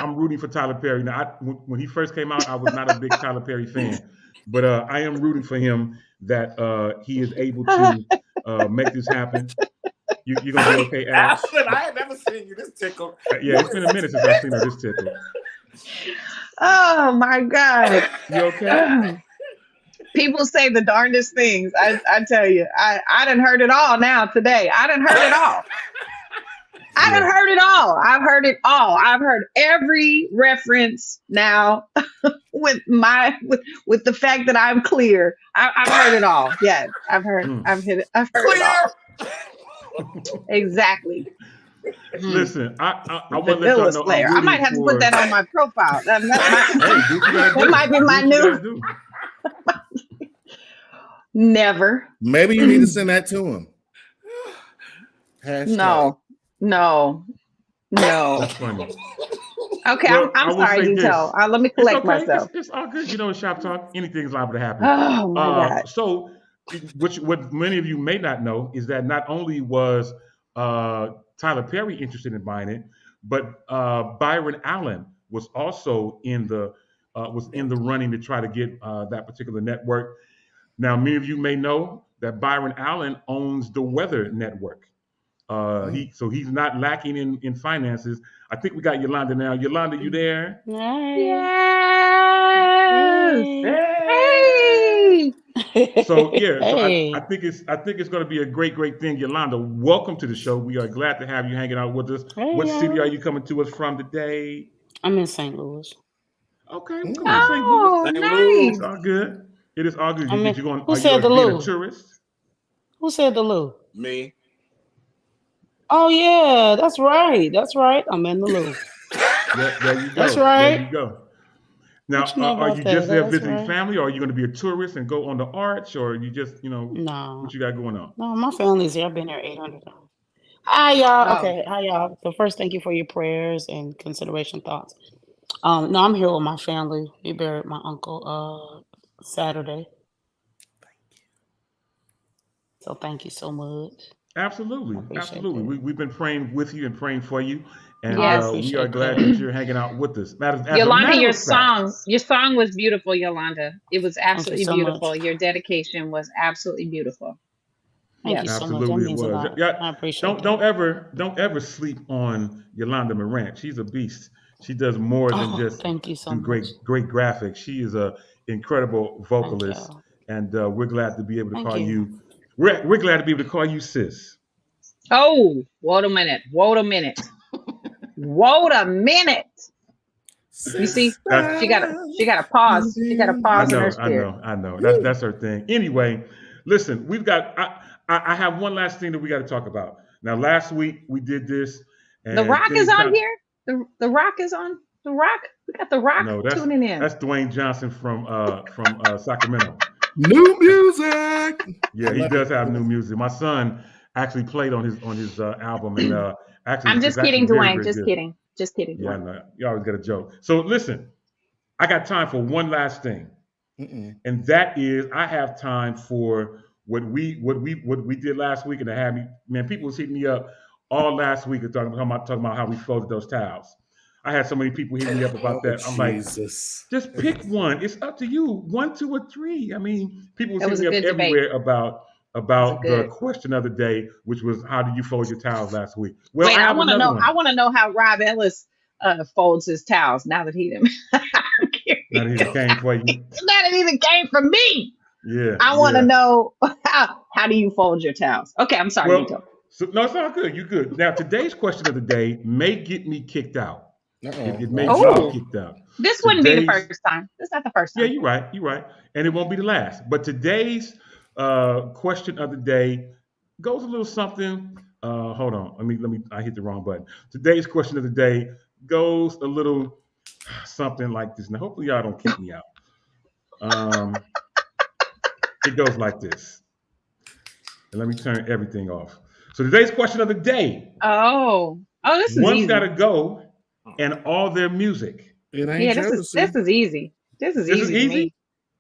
I'm rooting for Tyler Perry. Now, when he first came out, I was not a big Tyler Perry fan, but I am rooting for him that he is able to make this happen. You're gonna be okay, Al. Ashlyn, I had never seen you this tickled. Yeah, it's been a minute since I've seen her this tickled. Oh my God. You okay? People say the darndest things. I tell you, I done heard it all now today. I done heard it all. I done Yeah. heard it all. I've heard it all. I've heard every reference now with with the fact that I'm clear. I've heard it all. Yes, Mm. I've heard it all. Exactly. Mm. Listen, I The want to let vanilla y'all know I'm slayer. I might rooting have to put for. that on my profile. That Hey, do what you gotta that do. might be Do my what you gotta new do. never. Maybe you need to send that to him. Hashtag. No. That's funny. Okay, Well, I I'm will sorry, say Detail. this. Let me It's collect okay. myself. It's all good. You know, in shop talk, anything's liable to happen. Oh my God. So, what many of you may not know is that not only was Tyler Perry interested in buying it, but Byron Allen was also in the running to try to get that particular network. Now, many of you may know that Byron Allen owns the Weather Network. He's not lacking in finances. I think we got Yolanda now. Yolanda, you there? Hey. Yes. Hey. Hey. So yeah, so I Hey. think it's going to be a great thing. Yolanda, welcome to the show. We are glad to have you hanging out with us. Hey, What city are y'all. you coming to us from today? I'm in St. Louis. Okay, we're coming to Mm. St. Louis. Oh, St. It's Louis. nice. all good. It is all good. I mean, Did you going? who Are you said the being a Lou? tourist? Who said the Lou? Me. Oh, yeah. That's right. That's right. I'm in the Lou. Yeah, there you That's go. There right. you go. Now, What you know are about you that? just there That's visiting right. family, or are you going to be a tourist and go on the arch, or you just, what No. you got going on? No, my family's here. I've been here 800 times. Hi, y'all. Oh, Okay. Hi, y'all. So first, thank you for your prayers and consideration thoughts. No, I'm here with my family. We buried my uncle Saturday. So thank you so much. I Absolutely, appreciate absolutely. that. We've been praying with you and praying for you, and I yes. we are appreciate glad that that. you're hanging out with us. As a Yolanda, matter of fact, your song was beautiful, Yolanda. It was Thank you absolutely so much. beautiful. Your dedication was absolutely beautiful. Thank you Yes. so much. That absolutely it means a was. lot. Yeah, I appreciate don't that. ever sleep on Yolanda Morant. She's a beast. She does more than Oh, just thank you so do much. great graphics. She is a incredible Thank vocalist, you. and we're glad to be able to Thank call you. you. We're glad to be able to call you sis. Oh, wait a minute. Wait a minute. Wait a minute. You see, That's Sister, she got to pause. She got to you. pause in her spirit. I know. Woo. That's her thing. Anyway, listen, we've got. I have one last thing that we got to talk about. Now, last week we did this, The and Rock is things on kind. here. The Rock is on. The Rock. We got the Rock No, tuning in. that's Dwayne Johnson from Sacramento. New music. I Yeah, he love does have it. new music. My son actually played on his album, and actually I'm it's just actually kidding, very Dwayne. very Just good. kidding. Just kidding, Yeah, I Dwayne. know. You always got a joke. So listen, I got time for one last thing. Mm-mm. And that is I have time for what we did last week, and it had me, man, people was hitting me up all last week and talking about how we folded those towels. I had so many people hitting me up about Oh, that. I'm like, Jesus. just pick one. It's up to you. One, two, or three. I mean, people was That hitting was a me up good debate. everywhere That was a about the good. question of the day, which was how did you fold your towels last week? Well, Wait, I I have want to another know. one. I want to know how Rob Ellis folds his towels now that he didn't. I'm Now that curious. he came for you. Now that even came from me. Yeah, I want to yeah. know how do you fold your towels? Okay, I'm sorry, Well, Dito. so no, it's all good. You good. Now today's question of the day may get me kicked out. Uh-oh. It may get me Oh, Watch kicked out. this wouldn't be the Today's first time. This is not the first Yeah, time. you're right. You're right, and it won't be the last. But today's question of the day goes a little something. Hold on. Let me. I hit the wrong button. Today's question of the day goes a little something like this. Now, hopefully, y'all don't kick me out. Um, it goes like this. And let me turn everything off. So today's question of the day: Oh, this is one's got easy. to go, and all their music. it. It ain't Yeah, this Jodeci. is easy. This is This is easy to easy. me.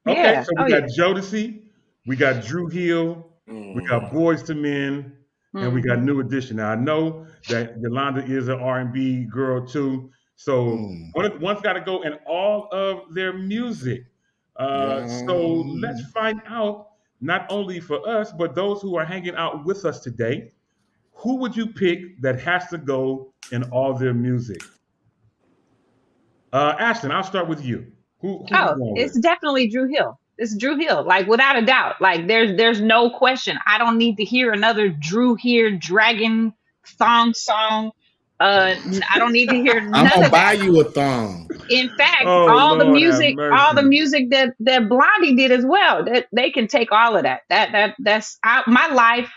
Okay, Yeah. so we Oh got yeah. Jodeci, we got Drew Hill, we got Mm. Boys to Men, and we got Hmm. New Edition. Now I know that Yolanda is an R&B girl too, so Mm. one's got to go in all of their music. So let's Yeah. find out, not only for us, but those who are hanging out with us today, who would you pick that has to go in all their music? Ashton, I'll start with you. Who we Oh, going with? it's definitely Drew Hill. It's Drew Hill, like without a doubt. Like there's no question. I don't need to hear another Drew here dragon song. I don't need to hear I'm none gonna of buy that. you a thong. In fact, Oh Lord, have all the mercy. music that Blondie did as well, that they can take all of that. My life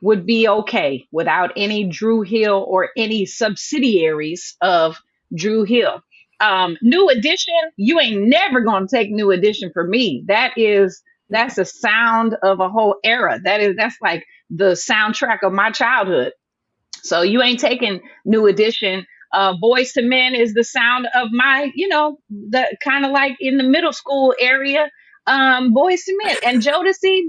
would be okay without any Drew Hill or any subsidiaries of Drew Hill. New Edition, you ain't never gonna take New Edition for me. That's a sound of a whole era. That's like the soundtrack of my childhood. So you ain't taking New Edition. Boys to Men is the sound of my, the kind of like in the middle school area. Boys to Men and Jodeci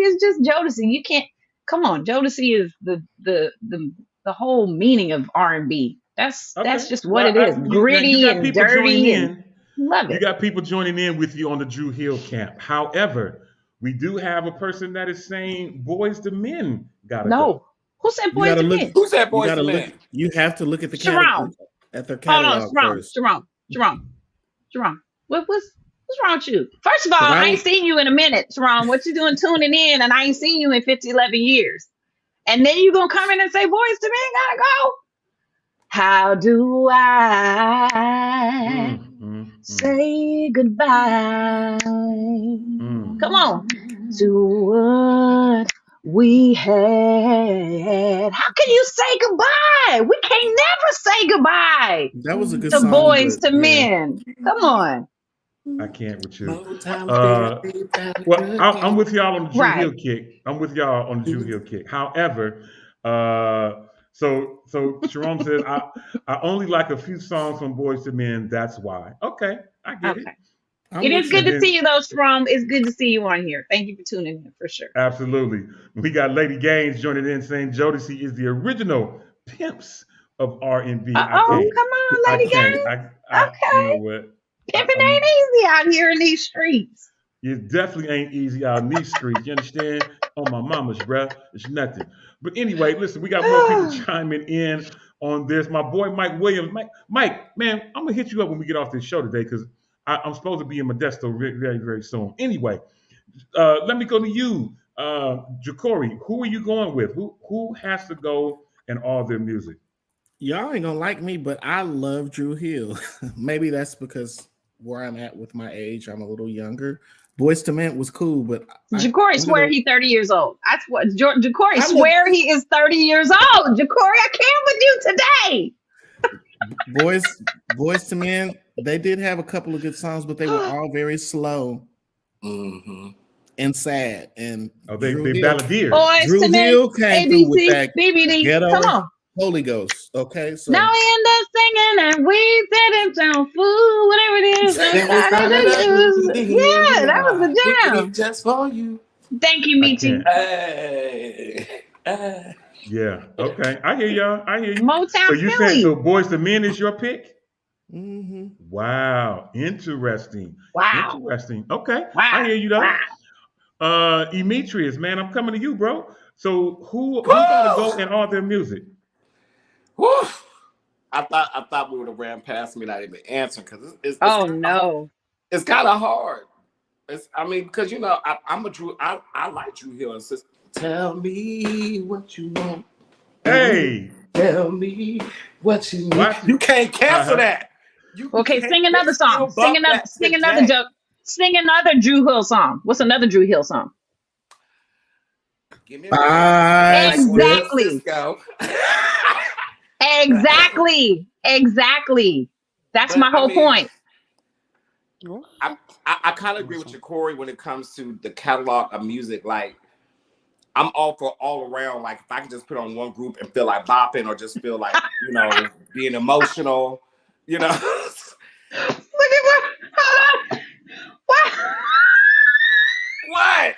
is just Jodeci. You can't come on. Jodeci is the whole meaning of R&B. Okay. That's just what Well, it is. now you Gritty got and people joining dirty and in. love You it. got people joining in with you on the Drew Hill camp. However, we do have a person that is saying boys to men gotta go. No, who said You Boys gotta to look. Men? Who's that You Boys gotta to look. Men? You have to look at the Sharon. at their Hold on, catalog Sharon. first. Sharon, what's wrong with you? First of all, Because I I ain't was. seen you in a minute, Sharon. What you doing tuning in? And I ain't seen you in 50, 11 years. And then you gonna come in and say, boys to men gotta go. How do I Mm, mm, mm, say goodbye? Come mm. on. To what we had. How can you say goodbye? We can't never say goodbye That was a good to song, boys but to yeah. men. Come on. I can't with you. Motown Uh, baby, got a well, good I'm game. with y'all on the Drew Right. Hill kick. I'm with y'all on the Drew Hill kick. However, so Sharon says I only like a few songs from Boys to Men. That's why. Okay, I get it. Okay. I'm It is with good And you. to see then you though, Strom. It's good to see you on here. Thank you for tuning in for sure. absolutely, we got Lady Gaines joining in saying Jodeci is the original pimps of R&B. I Uh-oh, can't. come on, I Lady can't. Gang. You know Okay. what? Pimping I'm ain't easy out here in these streets. It definitely ain't easy out in these streets. You understand? On my mama's, bruh. It's nothing. But anyway, listen, we got more people chiming in on this. My boy Mike Williams. Mike, man, I'm gonna hit you up when we get off this show today because I'm supposed to be in Modesto very, very soon. Anyway, let me go to you, Ja'Cory. Who are you going with? Who has to go in all their music? Y'all ain't gonna like me, but I love Drew Hill. Maybe that's because where I'm at with my age, I'm a little younger. Boys to Men was cool, but Ja'Cory I'm swear gonna. he 30 years old. That's what Ja'Cory I'm a swear he is 30 years old. Ja'Cory, I came with you today. boys to Men. They did have a couple of good songs, but they were all very slow Mm-hmm. and sad. And Oh, Drew they Hill, balladeers. Boys Drew to men, Hill came through with ABC, that BBD. Come ghetto on. Holy Ghost. Okay, Now so we end up singing and we didn't sound fool, whatever it is, Say just we started started to a use. Yeah, that was yeah, the kicking it jam. just for you. Thank you, I Meechie. can't. Hey, hey. Yeah. Okay. I hear y'all. I hear you. So Motown you saying so Philly. Boys to Men is your pick? mhm. Wow, interesting. Wow. Interesting. Okay, I Wow. hear you Wow. though. Demetrius, man, I'm coming to you, bro. So who got to Woo! go in all their music? Woo! I thought we would have ran past me not even answering because Oh no. it's kind of hard. Because I'm a Drew. I like Drew Hill and says, "Tell me what you want, baby. Hey, Tell me what you need." watch it. You can't cancel Uh-huh. that. You Okay, can't. sing They another still song. bump that today. Sing another Drew Hill song. What's another Drew Hill song? Give me a minute. I Like Orlando still Exactly. Cisco. Exactly. That's But my whole point. I kind of agree with you, Corey, when it comes to the catalog of music. Like, I'm all for all around. Like, if I can just put on one group and feel like bopping or just feel like, being emotional, you know. Look at what. Hold on. What? What?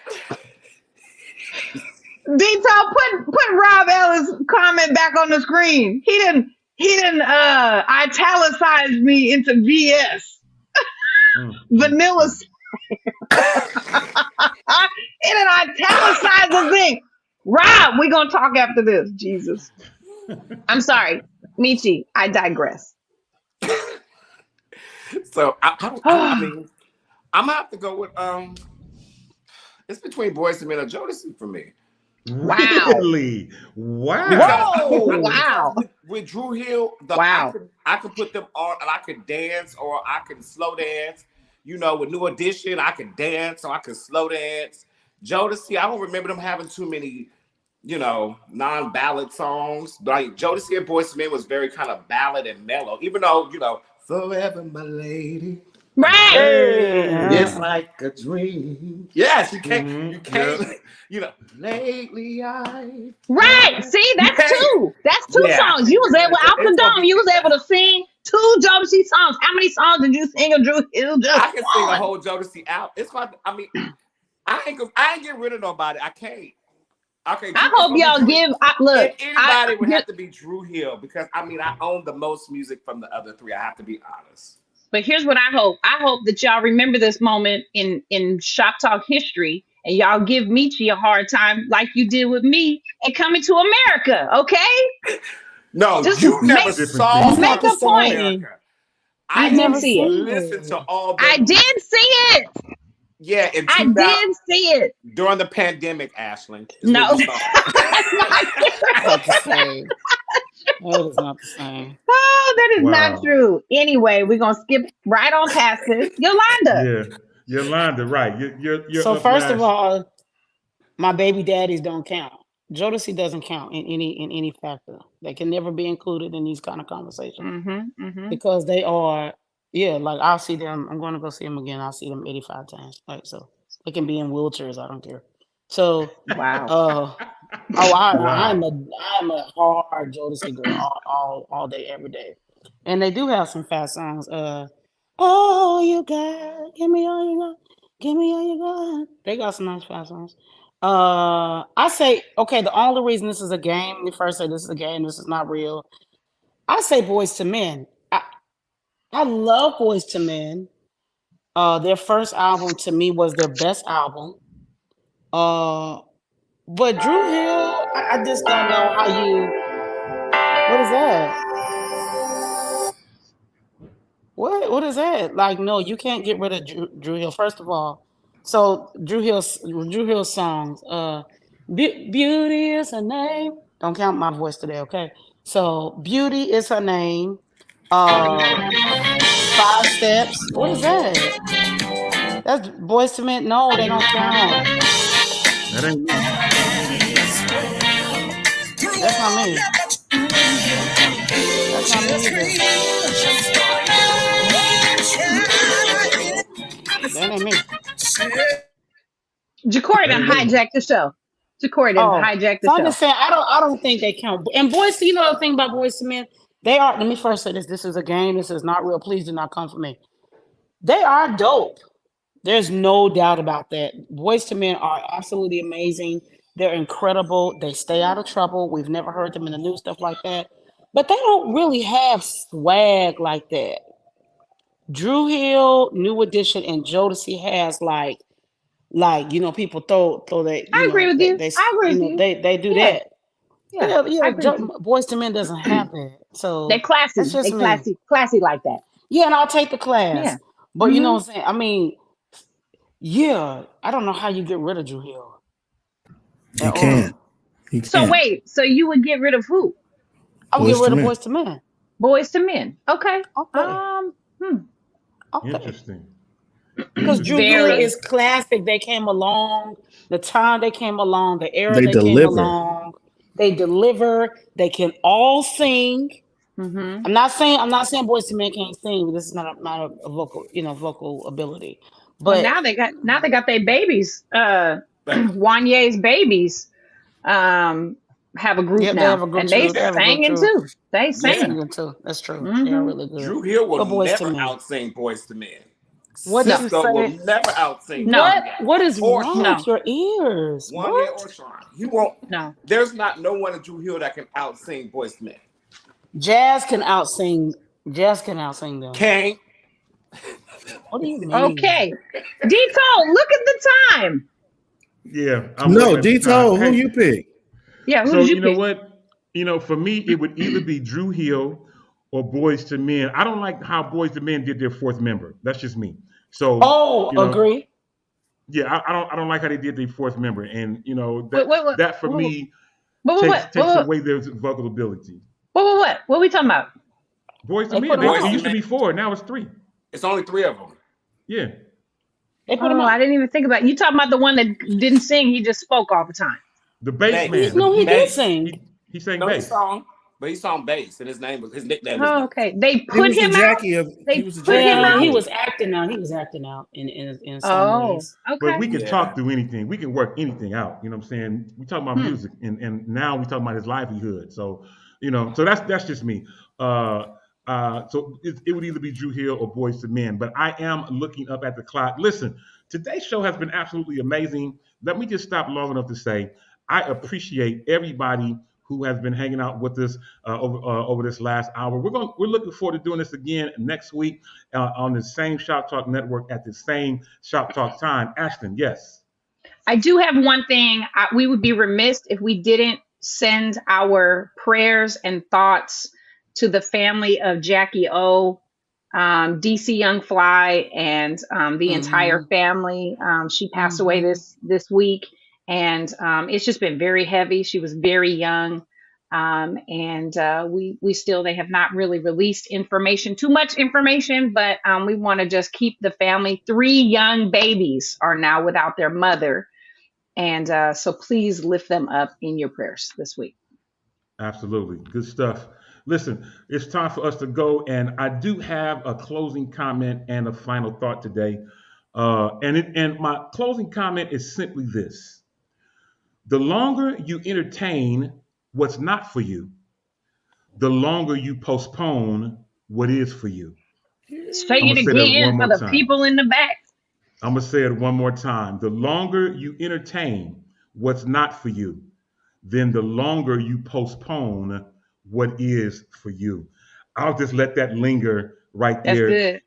Detail, put Rob Ellis' comment back on the screen. He didn't italicize me into VS. Vanilla. He didn't italicize the thing. Rob, we're gonna talk after this. Jesus. I'm sorry. Michi, I digress. So I mean, I'm gonna have to go with it's between Boyz II Men and Jodeci for me. Wow. Really? Wow. Whoa. Wow. Because with Drew Hill, Wow. I could put them on and I could dance or I can slow dance. You know, with New Edition, I could dance or I could slow dance. Jodeci, I don't remember them having too many, you know, non-ballad songs. Like Jodeci and Boyz II Men was very kind of ballad and mellow, even though, you know, Forever My Lady. Right. It's like a dream. Yes, you can't, you know, lately I. Right. See, that's two. That's two songs. You was able out the dome. You was able to sing two Jodeci songs. How many songs did you sing of Drew Hill? I can sing a whole Jodeci out. It's fun. I mean, I ain't get rid of nobody. I can't. Okay. I hope y'all give. Look, anybody would have to be Drew Hill because I mean I own the most music from the other three. I have to be honest. But here's what I hope. I hope that y'all remember this moment in Shop Talk history, and y'all give Michi a hard time like you did with me and Coming to America. Okay? No, just you never saw. Make a point. I never see it. Listen to all. I did see it. Yeah, I did see it during the pandemic, Ashley. No, that's not the same. That is not the same. Oh, that is not true. Anyway, we're gonna skip right on past this. Yolanda. Yeah, Yolanda, right? You're so first of all, my baby daddies don't count. Jodeci doesn't count in any factor. They can never be included in these kind of conversations because they are. Yeah, like I'll see them. I'm going to go see them again. I'll see them 85 times. Like so, they can be in wheelchairs. I don't care. So wow. I'm a hard Jodeci girl all day, every day. And they do have some fast songs. Oh, you got, give me all you got, give me all you got. They got some nice fast songs. I say, okay, the only reason this is a game, we first say this is a game, this is not real. I say Boyz II Men. I love Boyz II Men. Their first album to me was their best album. But Drew Hill, I just don't know how you. What is that? What is that? Like, no, you can't get rid of Drew Hill. First of all, so Drew Hill's songs. Beauty is her name. Don't count my voice today, okay? So Beauty is her name. 5 Steps. What is that? That's Boyz II Men. No, they don't count. That ain't me. That's not me. That's not me either. That ain't me. Jacory done hijacked the show. Jacory done hijacked the show. I'm just saying, I don't think they count. And Boyz, you know the thing about Boyz II Men? They are, let me first say this. This is a game. This is not real. Please do not come for me. They are dope. There's no doubt about that. Boyz II Men are absolutely amazing. They're incredible. They stay out of trouble. We've never heard them in the news, stuff like that. But they don't really have swag like that. Drew Hill, New Edition, and Jodeci has like you know, people throw that. I agree with you. I agree with you. They do that. Yeah. Boyz II Men doesn't have that. So they're classy. That's just classy like that. Yeah, and I'll take the class. Yeah. But you know what I'm saying? I mean, yeah, I don't know how you get rid of Drew Hill. You can't. So wait, so you would get rid of who? I would get rid of Boyz II Men. Boyz II Men. Okay. Interesting. Because Drew Hill is classic. They came along, the time they came along, the era they came along. They deliver. They can all sing. I'm not saying Boyz II Men can't sing. This is not a vocal, vocal ability. But now they got their babies. Wanye's babies have a group now, they have a group and they singing too. They singing too. That's true. They're really good. Drew Hill will never out-sing Boyz II Men. What did you Cisco will say? never outsing No. What is or wrong No. with your ears? Wanya What? or Sean. He won't. No. There's not no one at Drew Hill that can outsing Boy Smith. Jazz can outsing. Jazz can outsing them. Can't. What do you mean? Okay. Dito, look at the time. Yeah, I'm No, looking at the Dito, time. who Hey, you pick? Yeah, who so did you you know pick? what? For me, it would either be Drew Hill or Boys to Men. I don't like how Boys to Men did their fourth member. That's just me. So Oh, you know, agree. yeah, I don't like how they did their fourth member, and Wait, wait, wait. that for What? me What? takes What? takes What? away their vocal ability. What? What are we talking about? Boys to They Men, put 'em it out. used to be 4, now it's 3. It's only 3 of them. Yeah, They put him Oh, out. I didn't even think about it. You talking about the one that didn't sing, he just spoke all the time. the bass Bass. man. No, he did Bass. sing. He sang No, he bass. sung, but he sung bass, and his nickname was Oh, Bass. okay. They He put was the him out. Jackie of. They He was the put Jackie him of Well, the he out. group. was acting out. He was acting out in some Oh, ways. But okay. we can Yeah. talk through anything. We can work anything out. You know what I'm saying? We talking about Hmm. music, and now we talking about his livelihood. So so that's just me. So it would either be Drew Hill or Boys to Men. But I am looking up at the clock. Listen, today's show has been absolutely amazing. Let me just stop long enough to say I appreciate everybody who has been hanging out with us over this last hour. We're looking forward to doing this again next week on the same Shop Talk network at the same Shop Talk time. Ashton, yes. I do have one thing. We would be remiss if we didn't send our prayers and thoughts to the family of Jackie O, DC Young Fly, and the entire Mhm. family. She passed away Mhm. this week, and it's just been very heavy. She was very young. And we still, they have not really released too much information, but we want to just keep the family. 3 young babies are now without their mother, and so please lift them up in your prayers this week. Absolutely. Good stuff. Listen, it's time for us to go, and I do have a closing comment and a final thought today. And my closing comment is simply this: the longer you entertain what's not for you, the longer you postpone what is for you. Say I'm it gonna say that one again for more the time. people in the back. I'm gonna say it one more time. The longer you entertain what's not for you, then the longer you postpone what is for you. I'll just let that linger right That's there. good.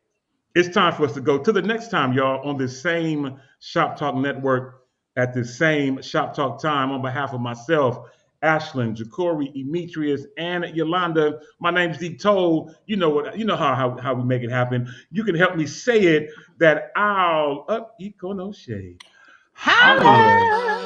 It's time for us to go to the next time, y'all, on this same Shop Talk network at the same Shop Talk time. On behalf of myself, Ashlyn, Ja'Cory, Emetrius, and Yolanda, my name's D Toll. You know how we make it happen. You can help me say it that I'll up eco no shade. Holla. Holla.